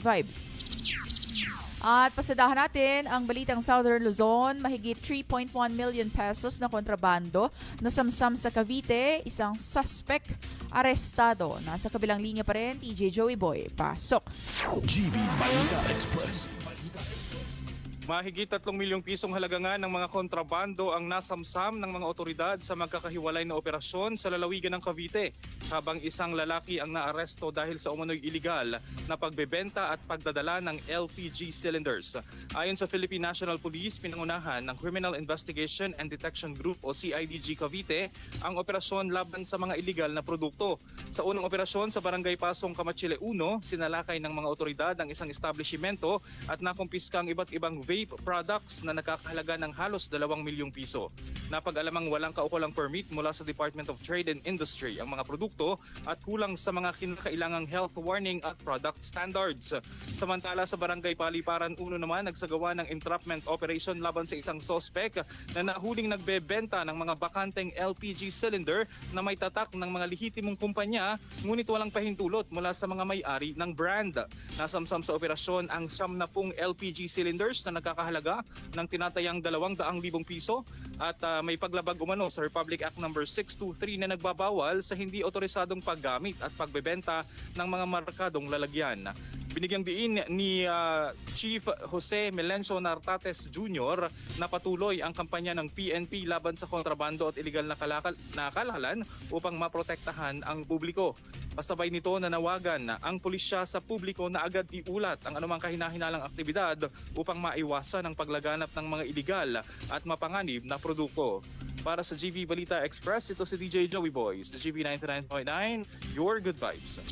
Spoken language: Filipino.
vibes. At pasadahan natin ang balitang Southern Luzon, mahigit 3.1 million pesos na kontrabando na samsam sa Cavite, isang suspect arestado. Nasa kabilang linya pa rin, TJ Joey Boy, pasok. GV Balita Express. Mahigit 3 milyong pisong halaga nga ng mga kontrabando ang nasamsam ng mga otoridad sa magkakahiwalay na operasyon sa lalawigan ng Cavite, habang isang lalaki ang naaresto dahil sa umano'y iligal na pagbebenta at pagdadala ng LPG cylinders. Ayon sa Philippine National Police, pinangunahan ng Criminal Investigation and Detection Group o CIDG Cavite ang operasyon laban sa mga iligal na produkto. Sa unang operasyon sa Barangay Pasong Kamachile 1, sinalakay ng mga otoridad ang isang establishmento at nakumpiska ang iba't ibang vape products na nakakahalaga ng halos 2 milyong piso. Napag-alamang walang kaukulang permit mula sa Department of Trade and Industry ang mga produkto at kulang sa mga kinakailangang health warning at product standards. Samantala sa Barangay Paliparan 1 naman, nagsagawa ng entrapment operation laban sa isang sospek na nahuling nagbebenta ng mga bakanteng LPG cylinder na may tatak ng mga lehitimong kumpanya, ngunit walang pahintulot mula sa mga may-ari ng brand. Nasamsam sa operasyon ang 70 LPG cylinders na nagkakahalaga ng tinatayang 200,000 piso at may paglabag umano sa Republic Act No. 623 na nagbabawal sa hindi otorisadong paggamit at pagbebenta ng mga markadong lalagyan. Binigyang diin ni Chief Jose Melencio Nartates Jr. na patuloy ang kampanya ng PNP laban sa kontrabando at iligal na kalakalan upang maprotektahan ang publiko. Kasabay nito nanawagan ang pulisya sa publiko na agad iulat ang anumang kahinahinalang aktibidad upang maiwasan ang paglaganap ng mga iligal at mapanganib na produkto. Para sa GV Balita Express, ito si DJ Joey Boy sa GV 99.9, Your Good Vibes.